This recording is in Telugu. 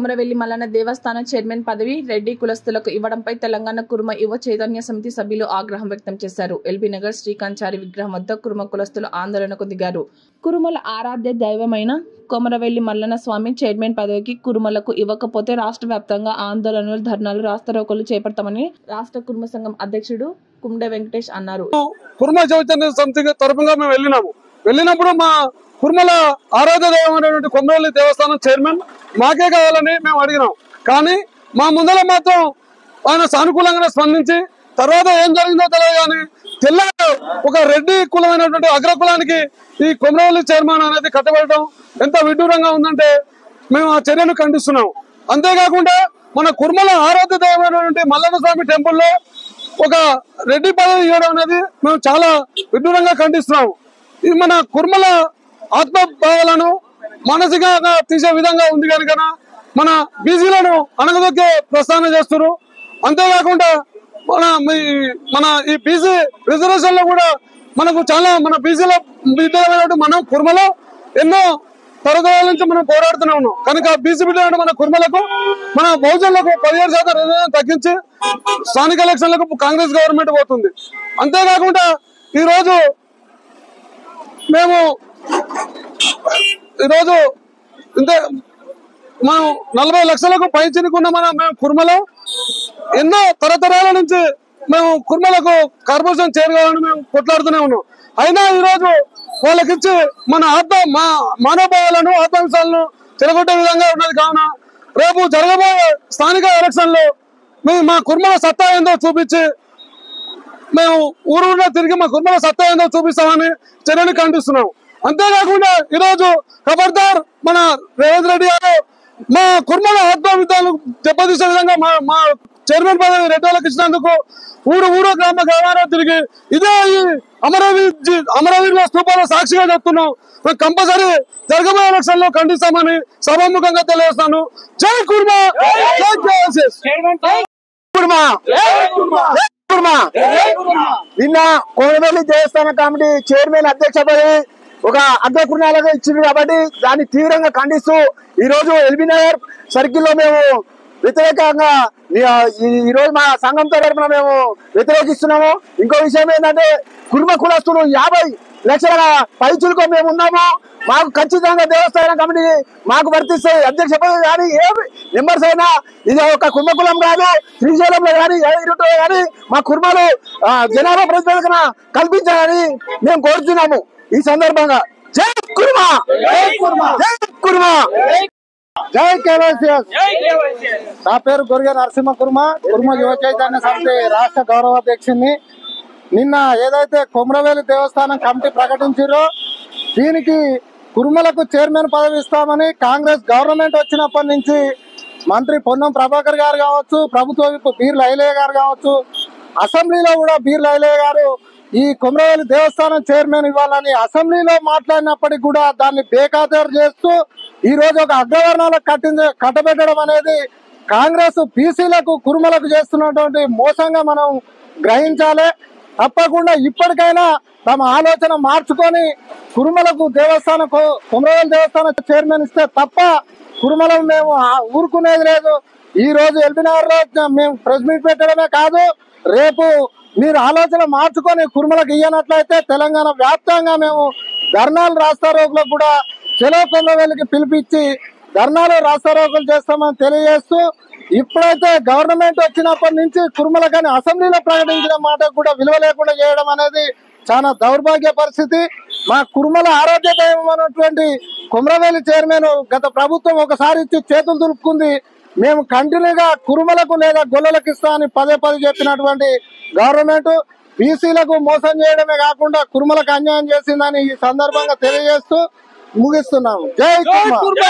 కొమరవెల్లి మల్లన్న దేవస్థానం చైర్మన్ పదవి రెడ్డి కులస్తులకు ఇవ్వడంపై తెలంగాణ కురుమ యువ చైతన్య సమితి సభ్యులు ఆగ్రహం వ్యక్తం చేశారు. ఎల్బీ నగర్ శ్రీకాంచారి విగ్రహం వద్ద కురుమ కులస్తులు ఆందోళనకు దిగారు. కురుమల ఆరాధ్య దైవమైన కొమరవెల్లి మల్లన్న స్వామి చైర్మన్ పదవికి కురుమలకు ఇవ్వకపోతే రాష్ట్ర వ్యాప్తంగా ఆందోళనలు, ధర్నాలు, రాస్తారోకోలు చేపడతామని రాష్ట్ర కురుమ సంఘం అధ్యక్షుడు కుండే వెంకటేష్ అన్నారు. కురుమ చైతన్య సమితి తరపుగా మేము వెళ్ళినప్పుడు మా కురుమల ఆరాధ్య దైవమైనటువంటి కొమరవెల్లి దేవస్థానం చైర్మన్ మాకే కావాలని మేము అడిగినాం. కానీ మా ముందర మాత్రం ఆయన సానుకూలంగానే స్పందించి తర్వాత ఏం జరిగిందో తెలియదు కానీ తెల్లారు ఒక రెడ్డి కులమైనటువంటి అగ్రకులానికి ఈ కొమరవెల్లి చైర్మన్ అనేది కట్టబడటం ఎంత విడ్డూరంగా ఉందంటే మేము ఆ చర్యను ఖండిస్తున్నాం. అంతేకాకుండా మన కురుమల ఆరాధ్య దైవమైనటువంటి మల్లన్న స్వామి టెంపుల్లో ఒక రెడ్డి పదవి ఇవ్వడం అనేది మేము చాలా విడ్డూరంగా ఖండిస్తున్నాం. ఇది మన కురుమల ఆత్మభావాలను మానసికంగా తీసే విధంగా ఉంది కనుక మన బీసీలను అణగదొక్కే ప్రస్థానం చేస్తున్నారు. అంతేకాకుండా మన ఈ బీసీ రిజర్వేషన్ లో కూడా మనకు చాలా మన బీసీలో బిడ్డ మనం కురుమలో ఎన్నో తరతరాల నుంచి మనం పోరాడుతూనే ఉన్నాం. కనుక బీసీ బిడ్డ మన కురుమలకు మన బహుజనులకు 17% రిజర్వేషన్ తగ్గించి స్థానిక ఎలక్షన్లకు కాంగ్రెస్ గవర్నమెంట్ పోతుంది. అంతేకాకుండా ఈరోజు మనం 40 లక్షలకు పై చినుకున్న మేము కురుమలో ఎన్నో తరతరాల నుంచి మేము కురుమలకు కార్పొరేషన్ చేరుకోవాలని మేము కొట్లాడుతూనే ఉన్నాం. అయినా ఈరోజు వాళ్ళకిచ్చి మన మానవభావాలను ఆత్మవిశ్వాసాలను చెడగొట్టే విధంగా ఉన్నది. కావున రేపు జరగబోయే స్థానిక ఎలక్షన్ లో మేము మా కురుమల సత్తా ఏందో చూపించి మేము ఊరూరులో తిరిగి మా కురుమల సత్తా ఏందో చూపిస్తామని చర్యను ఖండిస్తున్నాం. అంతేకాకుండా ఈరోజు ఖబర్దార్ మన రేవంత్ రెడ్డి గారు మా కురుమల ఆత్మవిద్యాలు దెబ్బతీసే విధంగా మా చైర్మన్ పదవి రెడ్డి వాళ్ళకి ఇచ్చినందుకు ఊరు గ్రామాల్లో తిరిగి ఇదే ఈ అమరవీరుల స్తూపాల సాక్షిగా చెప్తున్నాం. మేము కంపల్సరీ జరగబోయే ఎలక్షన్ లో ఖండిస్తామని సభాముఖంగా తెలియజేస్తాను. జై కుర్మ, నిన్న కొమరవెల్లి దేవస్థాన కమిటీ చైర్మన్ అధ్యక్ష పదవి ఒక అగ్రకుర్ణాలుగా ఇచ్చింది కాబట్టి దాన్ని తీవ్రంగా ఖండిస్తూ ఈ రోజు ఎల్బీ నగర్ సర్కిల్ లో మేము వ్యతిరేకంగా ఈ రోజు మా సంఘం తరఫున మేము వ్యతిరేకిస్తున్నాము. ఇంకో విషయం ఏంటంటే కుర్మ కులస్తులు 50 లక్షల పైచులకు మేము ఉన్నాము. మాకు ఖచ్చితంగా దేవస్థానం కమిటీ మాకు వర్తిస్తే అధ్యక్ష పదవి కానీ ఏ మెంబర్స్ అయినా ఇది ఒక కుర్మకులం కాదు, శ్రీశైలంలో కానీ ఇరుటో కానీ మా కుర్మలు జనాభా ప్రతిపాదన కల్పించాలని మేము కోరుతున్నాము. ఈ సందర్భంగా జై కుర్మ, జై కుర్మ, జై కేవైసీఎస్. నా పేరు గొరిగ నరసింహ కుర్మ యువ చైతన్య సమితి రాష్ట్ర గౌరవాధ్యక్షుని. నిన్న ఏదైతే కొమరవెల్లి దేవస్థానం కమిటీ ప్రకటించారో దీనికి కురుమలకు చైర్మన్ పదవి ఇస్తామని కాంగ్రెస్ గవర్నమెంట్ వచ్చినప్పటి నుంచి మంత్రి పొన్నం ప్రభాకర్ గారు కావచ్చు, ప్రభుత్వ విప్ బీర్ల ఐలయ్య గారు కావచ్చు, అసెంబ్లీలో కూడా బీర్ల ఐలయ్య గారు ఈ కొమరవెల్లి దేవస్థానం చైర్మన్ ఇవ్వాలని అసెంబ్లీలో మాట్లాడినప్పటికీ కూడా దాన్ని బేఖాతరు చేస్తూ ఈ రోజు ఒక అగ్రవర్ణాలకు కట్టబెట్టడం అనేది కాంగ్రెస్ బీసీలకు కురుమలకు చేస్తున్నటువంటి మోసంగా మనం గ్రహించాలి. తప్పకుండా ఇప్పటికైనా తమ ఆలోచన మార్చుకొని కురుమలకు కొమరవెల్లి దేవస్థానం చైర్మన్ ఇస్తే తప్ప కురుమలం మేము ఊరుకునేది లేదు. ఈ రోజు ఎల్బీ నగర్ లో మేము ప్రెస్ మీట్ పెట్టడమే కాదు, రేపు మీరు ఆలోచన మార్చుకొని కురుమలకు ఇయ్యనట్లయితే తెలంగాణ వ్యాప్తంగా మేము ధర్నాలు, రాస్తారోకులకు కూడా చెలో కొమరవెల్లికి పిలిపించి ధర్నాలు, రాస్తారోకులు చేస్తామని తెలియజేస్తూ ఇప్పుడైతే గవర్నమెంట్ వచ్చినప్పటి నుంచి కురుమలకని అసెంబ్లీలో ప్రకటించిన మాట కూడా విలువ లేకుండా చేయడం అనేది చాలా దౌర్భాగ్య పరిస్థితి. మా కురుమల ఆరోగ్య దైవం అన్నటువంటి కొమరవెల్లి చైర్మన్ గత ప్రభుత్వం ఒకసారి ఇచ్చి చేతులు దులుపుకుంది. మేము కంటిన్యూగా కురుమలకు లేదా గొల్లలకు ఇస్తా అని పదే చెప్పినటువంటి గవర్నమెంట్ బీసీలకు మోసం చేయడమే కాకుండా కురుమలకు అన్యాయం చేసిందని ఈ సందర్భంగా తెలియజేస్తూ ముగిస్తున్నాము. జై కుర్మ.